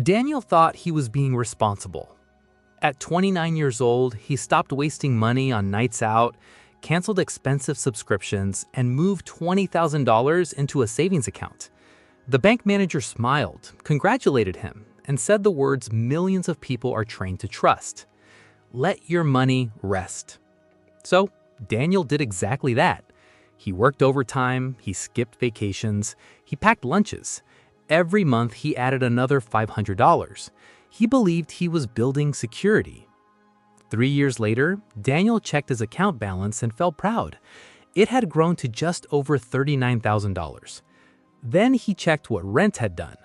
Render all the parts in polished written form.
Daniel thought he was being responsible. At 29 years old, he stopped wasting money on nights out, canceled expensive subscriptions, and moved $20,000 into a savings account. The bank manager smiled, congratulated him, and said the words millions of people are trained to trust: "Let your money rest." So Daniel did exactly that. He worked overtime, he skipped vacations, he packed lunches. Every month he added another $500. He believed he was building security. 3 years later, Daniel checked his account balance and felt proud. It had grown to just over $39,000. Then he checked what rent had done.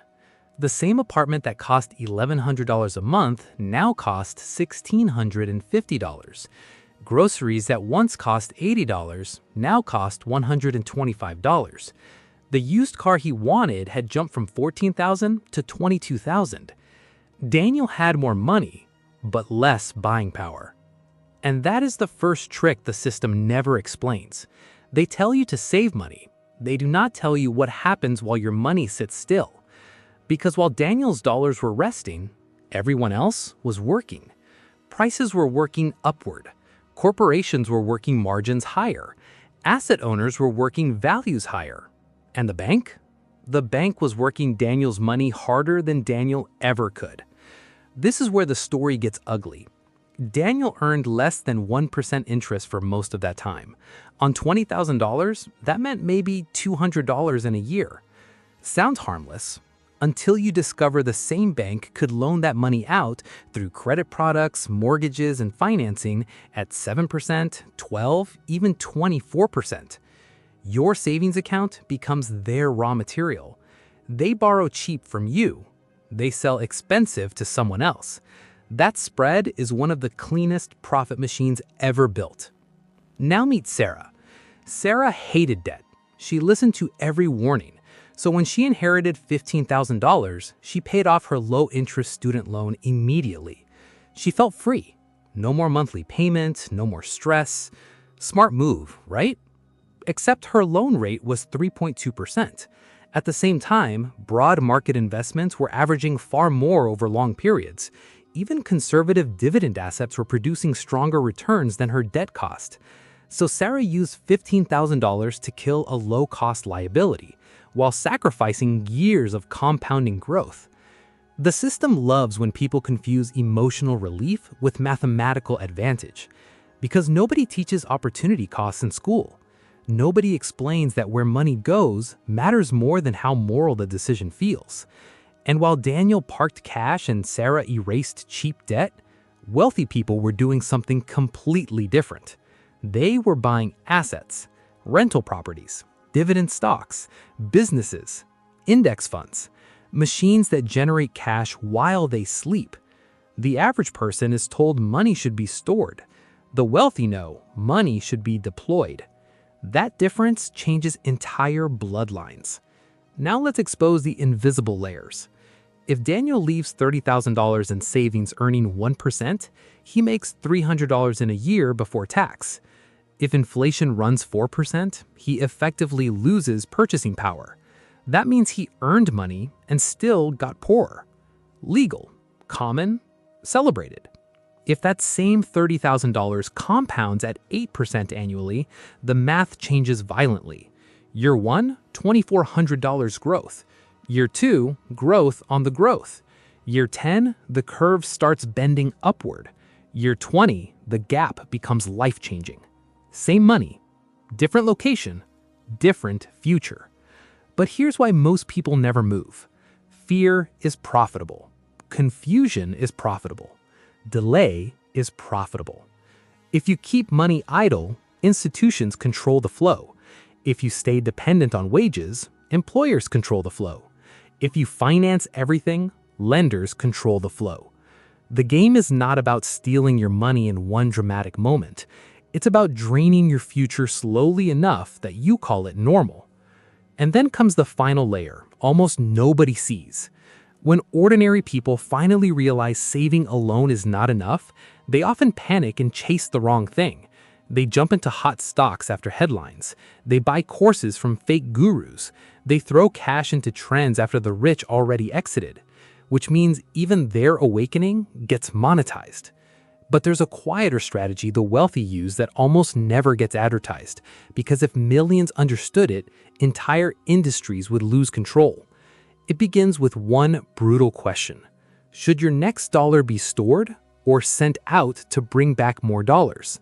The same apartment that cost $1,100 a month now cost $1,650. Groceries that once cost $80 now cost $125. The used car he wanted had jumped from $14,000 to $22,000. Daniel had more money, but less buying power. And that is the first trick the system never explains. They tell you to save money. They do not tell you what happens while your money sits still. Because while Daniel's dollars were resting, everyone else was working. Prices were working upward. Corporations were working margins higher. Asset owners were working values higher. And the bank? The bank was working Daniel's money harder than Daniel ever could. This is where the story gets ugly. Daniel earned less than 1% interest for most of that time. On $20,000, that meant maybe $200 in a year. Sounds harmless, until you discover the same bank could loan that money out through credit products, mortgages, and financing at 7%, 12%, even 24%. Your savings account becomes their raw material. They borrow cheap from you. They sell expensive to someone else. That spread is one of the cleanest profit machines ever built. Now meet Sarah. Sarah hated debt. She listened to every warning. So when she inherited $15,000, she paid off her low-interest student loan immediately. She felt free. No more monthly payment, no more stress. Smart move, right? Except her loan rate was 3.2%. At the same time, broad market investments were averaging far more over long periods. Even conservative dividend assets were producing stronger returns than her debt cost. So Sarah used $15,000 to kill a low-cost liability, while sacrificing years of compounding growth. The system loves when people confuse emotional relief with mathematical advantage, because nobody teaches opportunity costs in school. Nobody explains that where money goes matters more than how moral the decision feels. And while Daniel parked cash and Sarah erased cheap debt, wealthy people were doing something completely different. They were buying assets, rental properties, dividend stocks, businesses, index funds, machines that generate cash while they sleep. The average person is told money should be stored. The wealthy know money should be deployed. That difference changes entire bloodlines. Now let's expose the invisible layers. If Daniel leaves $30,000 in savings earning 1%, he makes $300 in a year before tax. If inflation runs 4%, he effectively loses purchasing power. That means he earned money and still got poorer. Legal, common, celebrated. If that same $30,000 compounds at 8% annually, the math changes violently. Year 1, $2,400 growth. Year 2, growth on the growth. Year 10, the curve starts bending upward. Year 20, the gap becomes life-changing. Same money, different location, different future. But here's why most people never move. Fear is profitable. Confusion is profitable. Delay is profitable. If you keep money idle, institutions control the flow. If you stay dependent on wages, employers control the flow. If you finance everything, lenders control the flow. The game is not about stealing your money in one dramatic moment. It's about draining your future slowly enough that you call it normal. And then comes the final layer, almost nobody sees. When ordinary people finally realize saving alone is not enough, they often panic and chase the wrong thing. They jump into hot stocks after headlines. They buy courses from fake gurus. They throw cash into trends after the rich already exited. which means even their awakening gets monetized. But there's a quieter strategy the wealthy use that almost never gets advertised, because if millions understood it, entire industries would lose control. It begins with one brutal question. Should your next dollar be stored or sent out to bring back more dollars?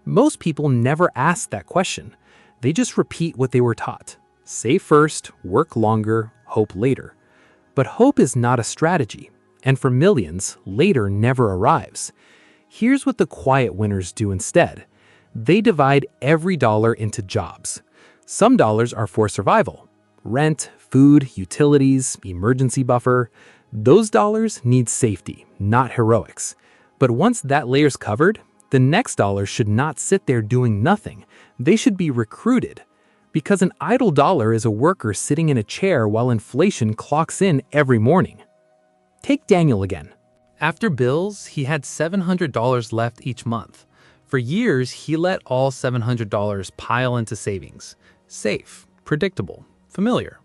Most people never ask that question. They just repeat what they were taught. Save first, work longer, hope later. But hope is not a strategy, and for millions, later never arrives. Here's what the quiet winners do instead. They divide every dollar into jobs. Some dollars are for survival. Rent, food, utilities, emergency buffer. Those dollars need safety, not heroics. But once that layer's covered, the next dollar should not sit there doing nothing. They should be recruited. Because an idle dollar is a worker sitting in a chair while inflation clocks in every morning. Take Daniel again. After bills, he had $700 left each month. For years, he let all $700 pile into savings. Safe, predictable, familiar.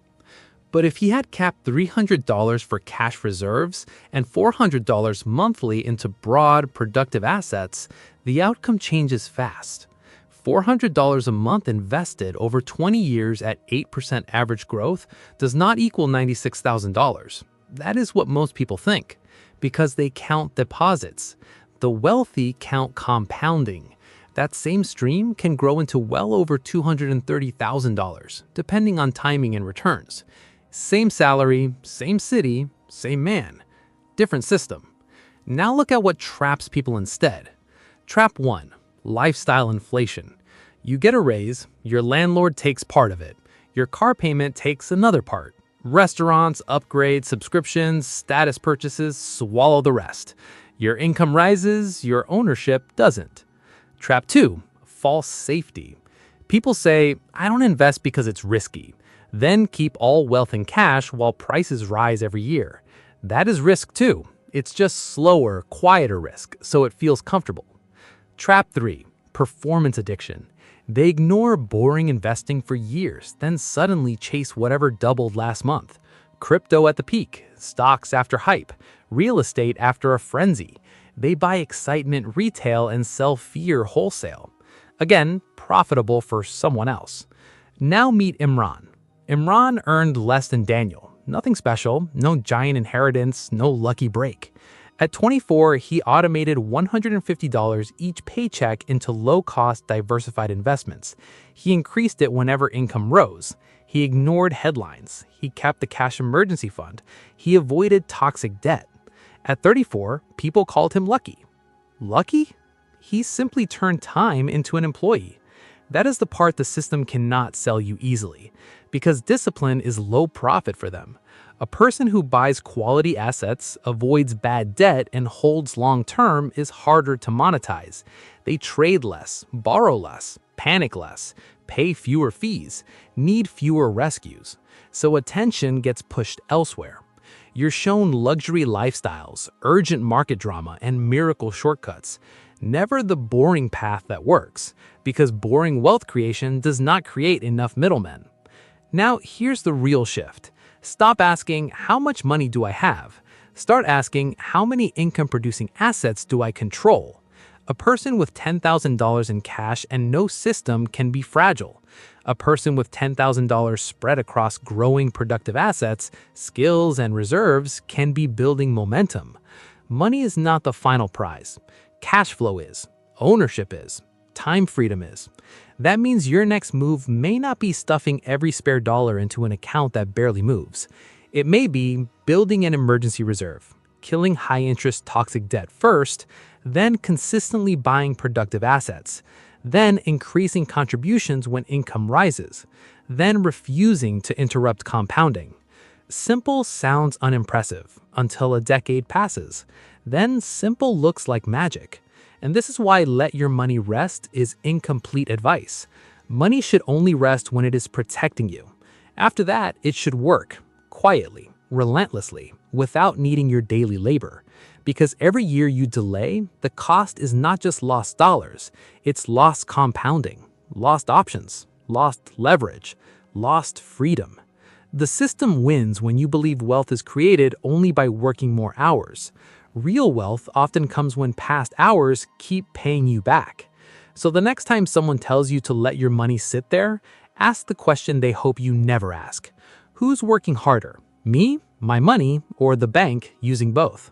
But if he had capped $300 for cash reserves and $400 monthly into broad, productive assets, the outcome changes fast. $400 a month invested over 20 years at 8% average growth does not equal $96,000. That is what most people think, because they count deposits. The wealthy count compounding. That same stream can grow into well over $230,000, depending on timing and returns. Same salary, same city, same man. Different system. Now look at what traps people instead. Trap 1. Lifestyle inflation. You get a raise, your landlord takes part of it. Your car payment takes another part. Restaurants, upgrades, subscriptions, status purchases swallow the rest. Your income rises, your ownership doesn't. Trap 2. False safety. People say, I don't invest because it's risky. Then keep all wealth in cash while prices rise every year. That is risk too. It's just slower, quieter risk, so it feels comfortable. Trap 3. Performance addiction. They ignore boring investing for years, then suddenly chase whatever doubled last month. Crypto at the peak, stocks after hype, real estate after a frenzy. They buy excitement retail and sell fear wholesale. Again, profitable for someone else. Now meet Imran. Imran earned less than Daniel. Nothing special, no giant inheritance, no lucky break. At 24, he automated $150 each paycheck into low-cost diversified investments. He increased it whenever income rose. He ignored headlines. He kept the cash emergency fund. He avoided toxic debt. At 34, people called him lucky. Lucky? He simply turned time into an employee. That is the part the system cannot sell you easily, because discipline is low profit for them. A person who buys quality assets, avoids bad debt, and holds long-term is harder to monetize. They trade less, borrow less, panic less, pay fewer fees, need fewer rescues. So attention gets pushed elsewhere. You're shown luxury lifestyles, urgent market drama, and miracle shortcuts. Never the boring path that works, because boring wealth creation does not create enough middlemen. Now, here's the real shift. Stop asking, how much money do I have? Start asking, how many income-producing assets do I control? A person with $10,000 in cash and no system can be fragile. A person with $10,000 spread across growing productive assets, skills, and reserves can be building momentum. Money is not the final prize. Cash flow is. Ownership is. Time freedom is. That means your next move may not be stuffing every spare dollar into an account that barely moves. It may be building an emergency reserve, killing high-interest toxic debt first, then consistently buying productive assets, then increasing contributions when income rises, then refusing to interrupt compounding. Simple sounds unimpressive until a decade passes. Then simple looks like magic. And this is why let your money rest is incomplete advice. Money should only rest when it is protecting you. After that, it should work, quietly, relentlessly, without needing your daily labor. Because every year you delay, the cost is not just lost dollars, it's lost compounding, lost options, lost leverage, lost freedom. The system wins when you believe wealth is created only by working more hours. Real wealth often comes when past hours keep paying you back. So the next time someone tells you to let your money sit there, ask the question they hope you never ask. Who's working harder? Me, my money, or the bank using both?